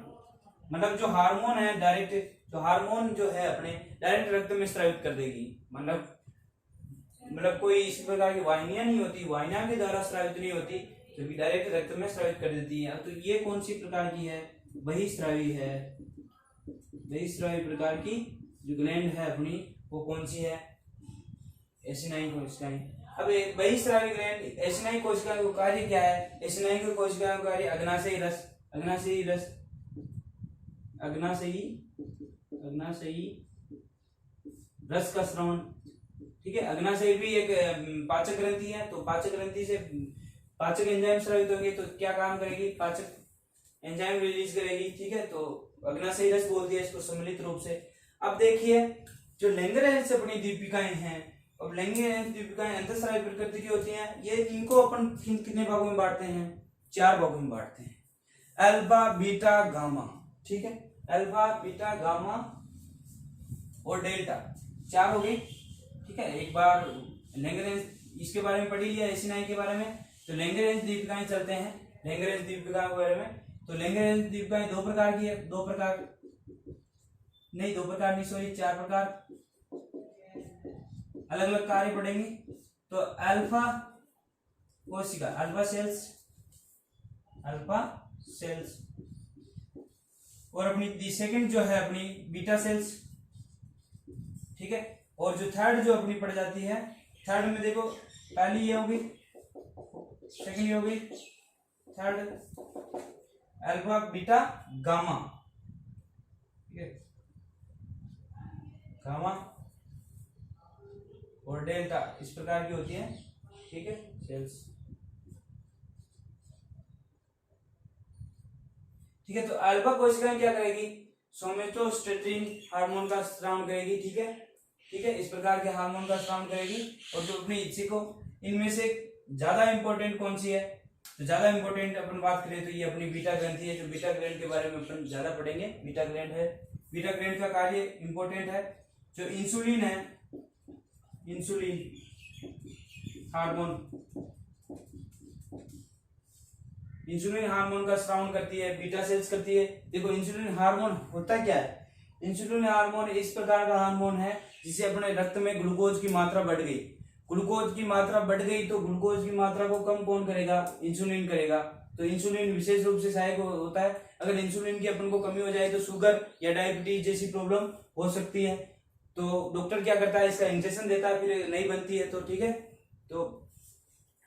मतलब जो हार्मोन है डायरेक्ट, जो हार्मोन जो है अपने डायरेक्ट रक्त में स्रावित कर देगी। मतलब कोई इस प्रकार की वाहिनियां नहीं होती, वाहिनियां के द्वारा स्रावित नहीं होती, क्योंकि डायरेक्ट रक्त में स्रावित कर देती है। तो ये कौन सी प्रकार की है, बहिस्रावी है। बहिस्रावी प्रकार की जो ग्लैंड है अपनी वो कौन सी है, एसिनाई कोशिकाएं। अब बहिस्रावी ग्लैंड एसिनाई कोशिका का कार्य क्या है, एसिनाई कोशिका का कार्य अग्नाशयी रस का श्रवण। ठीक है, अग्नाशयी भी एक पाचक ग्रंथि है, तो पाचक ग्रंथि से पाचक एंजाइम स्रावित होंगे, तो क्या काम करेगी, पाचक एंजाइम रिलीज करेगी। ठीक है, तो अग्नाशयी रस बोल दिया इसको सम्मिलित रूप से। अब देखिए जो लैंगरहैंस अपनी दीपिकाएं हैं, अब लैंगरहैंस दीपिकाएं अंतःस्रावी प्रकृति की होती हैं। ये इनको अपन कितने भागों में बांटते हैं, 4 भागों में बांटते हैं, अल्फा बीटा गामा। ठीक है, अल्फा बीटा गामा और डेल्टा, 4 हो गई। ठीक है, एक बार लैंगरहैंस इसके बारे में पढ़ लिया, एसिनाई के बारे में। तो लैंगरहैंस दीपिकाएं चलते हैं, लैंगरहैंस दीपिका के बारे में। तो लैंगरहैंस दीपिकाएं 2 प्रकार की है, 4 प्रकार, अलग अलग कार्य पढ़ेंगे। तो अल्फा कोशिका, अल्फा सेल्स और अपनी सेकंड जो है अपनी बीटा सेल्स। ठीक है, और जो थर्ड जो अपनी पड़ जाती है, थर्ड में देखो पहली ये होगी, सेकंड ये होगी, थर्ड अल्फा बीटा गामा। ठीक है, गामा और डेल्टा इस प्रकार की होती है। ठीक है, सेल्स। ठीक है, तो अल्फा कोशिकाएं क्या करेगी, सोमेटोस्टेटिन हार्मोन का स्राव करेगी। ठीक है, इस प्रकार के हार्मोन का स्राव करेगी। और जो अपनी इच्छा को, इनमें से ज्यादा इंपॉर्टेंट कौन सी है, तो ज्यादा इंपॉर्टेंट अपन बात करें तो ये अपनी बीटा ग्रंथि है। जो बीटा ग्लैंड के बारे में अपन ज्यादा पढ़ेंगे, बीटा ग्लैंड है। बीटा ग्लैंड का कार्य इंपॉर्टेंट है। जो इंसुलिन है, इंसुलिन हार्मोन का स्राव करती है, बीटा सेल्स करती है। देखो इंसुलिन हार्मोन होता क्या है, इंसुलिन हार्मोन इस प्रकार का हार्मोन है जिसे अपने रक्त में ग्लूकोज की मात्रा बढ़ गई, ग्लूकोज की मात्रा बढ़ गई तो ग्लूकोज की मात्रा को कम कौन करेगा, इंसुलिन करेगा। तो इंसुलिन विशेष रूप से सहायक होता है अगर इंसुलिन की अपन को कमी हो जाए तो शुगर या डायबिटीज जैसी प्रॉब्लम हो सकती है। तो डॉक्टर क्या करता है, इसका इंजेक्शन देता है, फिर नहीं बनती है तो ठीक है। तो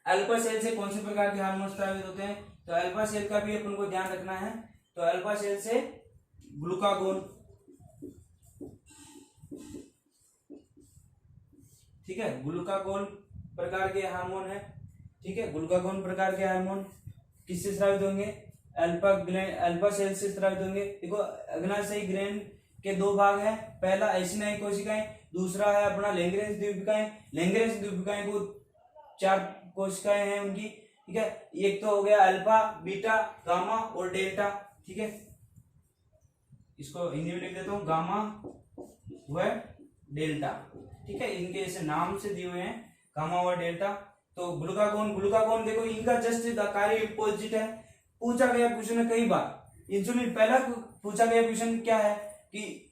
अल्फा सेल से कौन से प्रकार के हार्मोन स्रावित होते हैं, तो अल्फा सेल का भी अपन को ध्यान रखना है। तो अल्फा सेल से ग्लूकागोन, ठीक है, ग्लूकागोन प्रकार के हार्मोन है, ठीक है। ग्लूकागोन प्रकार के हार्मोन किससे स्रावित होंगे, अल्फा सेल से स्रावित होंगे। देखो अग्नाशयी ग्रैंड के दो भाग है, पहला एसिनाई कोशिकाएं, दूसरा है अपना लैंग्रेंज द्वीपिकाएं। लैंग्रेंज द्वीपिकाएं को 4 कोशिकाएं हैं उनकी, ठीक है। एक तो हो गया अल्फा, बीटा, गामा और डेल्टा, ठीक है। इसको हिंदी में लिख देता हूं, गामा व डेल्टा, ठीक है। इनके ऐसे नाम से दिए हुए हैं, गामा व डेल्टा। तो ग्लूकागोन देखो इनका जस्ट कार्य अपोजिट है। पूछा गया क्वेश्चन है कई बार इंसुलिन, पहला पूछा गया क्वेश्चन क्या है कि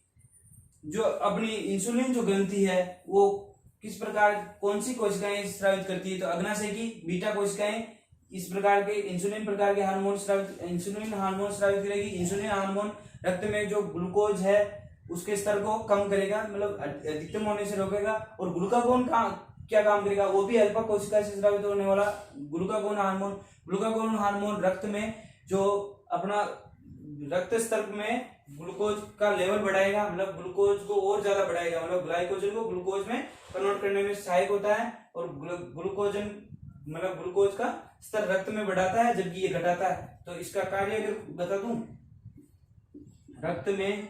जो अपनी इंसुलिन जो ग्रंथि है वो किस प्रकार, कौन सी कोशिकाएं स्रावित करती है, तो अग्नाशय की बीटा कोशिकाएं इस प्रकार के इंसुलिन प्रकार के हार्मोन इंसुलिन हार्मोन स्रावित करेगी। इंसुलिन हार्मोन रक्त में जो ग्लूकोज है उसके स्तर को कम करेगा, मतलब अधिकतम होने से रोकेगा। और ग्लूकागोन का क्या काम करेगा, वो भी अल्फा कोशिका से स्रावित होने वाला ग्लूकागोन हार्मोन। ग्लूकागोन हार्मोन रक्त में जो अपना रक्त स्तर में ग्लूकोज का लेवल बढ़ाएगा, मतलब ग्लूकोज को और ज्यादा बढ़ाएगा, मतलब ग्लाइकोजन को ग्लूकोज में कन्वर्ट करने में सहायक होता है। और ग्लूकोजन मतलब ग्लूकोज का स्तर रक्त में बढ़ाता है, जबकि ये घटाता है। तो इसका कार्य अगर बता दूं, रक्त में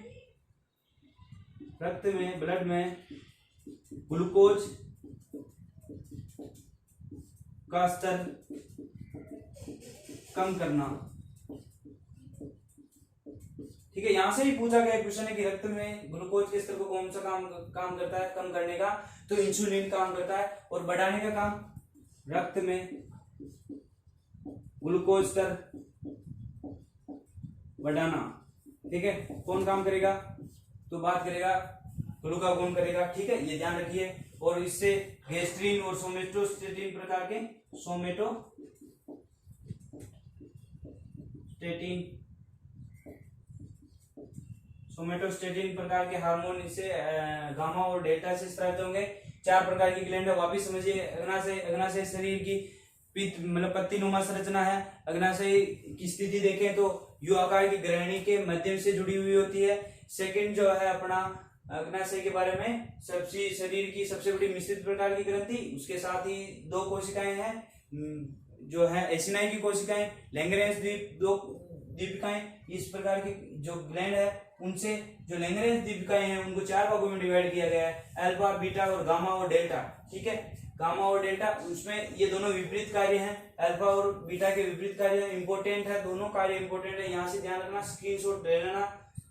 ब्लड में ग्लूकोज का स्तर कम करना, ठीक है। यहां से ही पूछा गया क्वेश्चन है कि रक्त में ग्लूकोज के स्तर को कौन सा काम करता है, कम करने का, तो इंसुलिन काम करता है। और बढ़ाने का काम रक्त में ग्लूकोज स्तर बढ़ाना, ठीक है, कौन काम करेगा, तो बात करेगा ग्लूकागोन करेगा, ठीक है, ये ध्यान रखिए। और इससे गैस्ट्रीन और सोमेटोस्टेटिन प्रकार के सोमेटोस्टेटिन प्रकार के हार्मोन इससे गामा और डेल्टा से स्रावित होंगे। 4 प्रकार की ग्लैंड है, वापिस समझिए। अग्नाशय शरीर की मतलब पत्तीनुमा संरचना है। अग्नाशय की स्थिति देखें तो यू आकार की ग्रहणी के माध्यम से जुड़ी हुई होती है। सेकंड जो है अपना अग्नाशय के बारे में, शरीर की सबसे बड़ी मिश्रित प्रकार की ग्रंथि, उसके साथ ही 2 कोशिकाएं हैं जो है एसिनाई की कोशिकाएं, लैंग्रेंज दीपिकाएं। इस प्रकार की जो ग्लैंड है उनसे जो लैंग्रेंज दीपिकाएं हैं उनको 4 भागों में डिवाइड किया गया है, अल्फा, बीटा और गामा और डेल्टा, ठीक है। गामा और डेल्टा, उसमें ये दोनों विपरीत कार्य हैं, अल्फा और बीटा के विपरीत कार्य इंपॉर्टेंट है, दोनों कार्य इंपॉर्टेंट है। यहाँ से ध्यान रखना, स्क्रीनशॉट ले लेना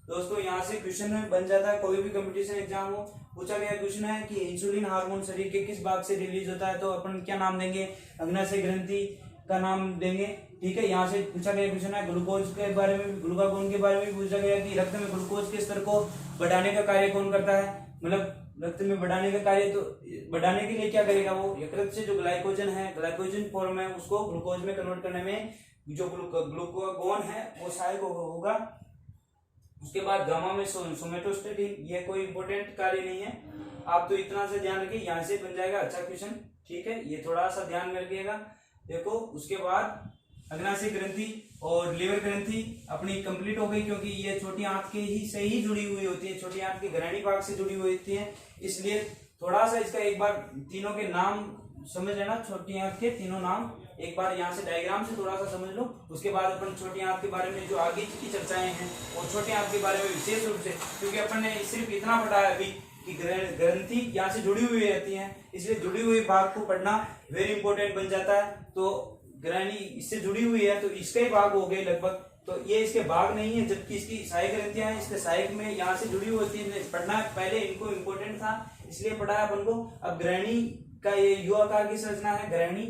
दोस्तों। यहाँ से क्वेश्चन में बन जाता है, कोई भी कंपटीशन एग्जाम हो, पूछा गया क्वेश्चन है कि इंसुलिन हार्मोन शरीर के किस भाग से रिलीज होता है, तो अपन क्या नाम देंगे, अग्नाशय ग्रंथि का नाम देंगे, ठीक है। यहाँ से पूछा गया क्वेश्चन है ग्लूकोज के बारे में, ग्लूकागोन के बारे में पूछा गया कि रक्त में ग्लूकोज के स्तर को बढ़ाने का कार्य कौन करता है, मतलब रक्त में बढ़ाने का कार्य, तो बढ़ाने के लिए क्या करेगा वो, यकृत से जो ग्लाइकोजन है, ग्लाइकोजन फॉर्म है, उसको ग्लूकोज में कन्वर्ट करने में जो ग्लूकागोन है वो सहायक होगा। उसके बाद गामा में सोमेटोस्टेटिन, ये कोई इंपॉर्टेंट कार्य नहीं है, आप तो इतना से ध्यान रखिए, यहाँ से बन जाएगा अच्छा क्वेश्चन, ठीक है, ये थोड़ा सा ध्यान में रखिएगा। देखो उसके बाद अग्नाशय ग्रंथि और लीवर ग्रंथि अपनी कंप्लीट हो गई, क्योंकि ये छोटी आंत के ही से ही जुड़ी हुई होती है, छोटी आंत के ग्रहणी भाग से जुड़ी हुई होती है, इसलिए थोड़ा सा इसका एक बार तीनों के नाम समझ लेना, छोटी आंत के तीनों नाम एक बार यहाँ से डायग्राम से थोड़ा सा समझ लो। उसके बाद अपन छोटी आंत के बारे में जो आगे की चर्चाएं हैं और छोटी आंत के बारे में विशेष रूप से, क्योंकि अपन ने सिर्फ इतना पढ़ा है अभी कि ग्रंथि यहाँ से जुड़ी हुई रहती हैं, इसलिए जुड़ी हुई भाग को पढ़ना वेरी इंपॉर्टेंट बन जाता है। तो ग्रहणी इससे जुड़ी हुई है तो इसके ही भाग हो गए लगभग, तो ये इसके भाग नहीं है, जबकि इसकी सहायक ग्रंथियां हैं, इसके सहायक में यहाँ से जुड़ी हुई होती है, पढ़ना पहले इनको इंपॉर्टेंट था इसलिए पढ़ा है अपन को। अब ग्रहणी का ये यू आकार की संरचना है ग्रहणी,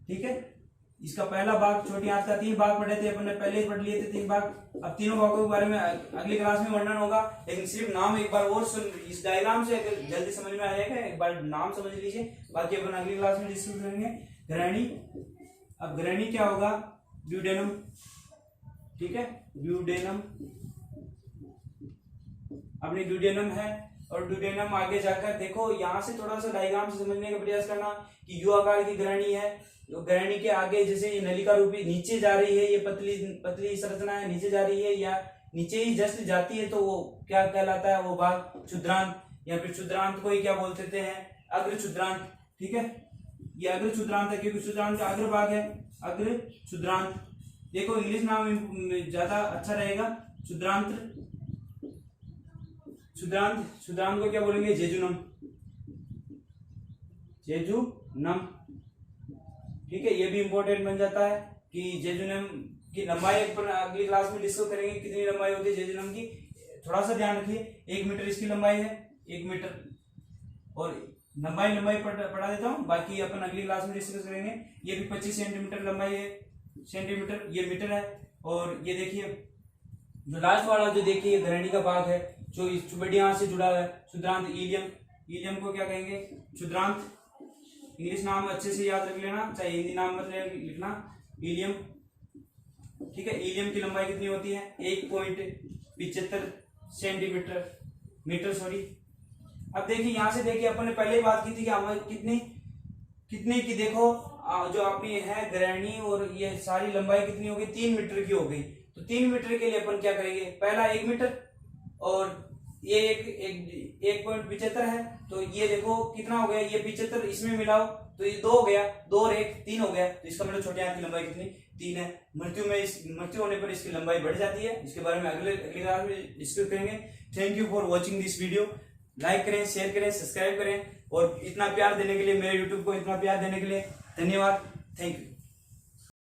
ठीक है। इसका पहला भाग छोटी आंत का 3 भाग पढ़े थे अपन ने, पहले ही पढ़ लिए थे 3 भाग। अब तीनों भागों के बारे में अगली क्लास में वर्णन होगा, लेकिन सिर्फ नाम एक बार और सुन, इस डायग्राम से अगर जल्दी समझ में आएगा एक बार नाम समझ लीजिए, बाकी अपन अगली क्लास में डिस्कस करेंगे ग्रहणी। अब ग्रहणी क्या होगा, ड्यूडेनम, ठीक है, ड्यूडेनम, अपनी ड्यूडेनम है। और ड्यूडेनम आगे जाकर देखो, यहाँ से थोड़ा सा डायग्राम से समझने का प्रयास करना कि यू आकार की ग्रहणी है, तो ग्रहणी के आगे जैसे ये नलिका रूपी नीचे जा रही है, ये पतली पतली संरचना है, नीचे जा रही है या नीचे ही जस्ट जाती है, तो वो क्या कहलाता है, वो भाग क्षुद्रांत, या फिर क्षुद्रांत को ही क्या बोल देते हैं, अग्र क्षुद्रांत। ठीक है, ये अग्र क्षुद्रांत है क्योंकि क्षुद्रांत का अग्र भाग है, अग्र क्षुद्रांत। देखो इंग्लिश नाम ज्यादा अच्छा रहेगा, क्षुद्रांत, क्षुद्रांत, क्षुद्रांत को क्या बोलेंगे, जेजुनम, जेजुनम। ठीक है, ये भी इंपॉर्टेंट बन जाता है कि जेजुनम की लंबाई पर अगली क्लास में डिस्कस करेंगे, कितनी लंबाई होती है जेजुनम की, थोड़ा सा ध्यान रखिए। 1 मीटर इसकी लंबाई है, 1 मीटर, और लंबाई पढ़ा देता हूँ, बाकी अपन अगली क्लास में डिस्कस करेंगे। ये भी 25 सेंटीमीटर लंबाई है, सेंटीमीटर, ये मीटर है। और ये देखिए जो लास्ट वाला जो देखिए ग्रहणी का भाग है, जो इस बढ़िया से जुड़ा है, क्षुद्रांत, इलियम, इलियम को क्या कहेंगे, क्षुद्रांत। इंग्लिश नाम अच्छे से याद रख लेना, चाहे हिंदी नाम मत लिखना, इलियम। ठीक है, इलियम की लंबाई कितनी होती है, 1.75 सेंटीमीटर, मीटर सॉरी। अब देखिए यहाँ से देखिए, अपन ने पहले ही बात की थी कि हमें कितनी की देखो, जो अपनी है ग्रहणी और ये सारी लंबाई कितनी हो गई, 3 मीटर की हो गई। तो 3 मीटर के लिए अपन क्या करेंगे, पहला 1 मीटर, और ये 1.75 है, तो ये देखो कितना हो गया, ये 75 इसमें मिलाओ तो ये 2 हो गया, 2 और 1 3 हो गया। तो इसका मतलब छोटे हाथ की लंबाई कितनी, 3 है। मृत्यु होने पर इसकी लंबाई बढ़ जाती है। इसके बारे में अगले क्लास में डिस्कस करेंगे। Thank you for watching this video. Like करें, शेयर करें, सब्सक्राइब करें, और इतना प्यार देने के लिए, मेरे यूट्यूब को इतना प्यार देने के लिए धन्यवाद। Thank you.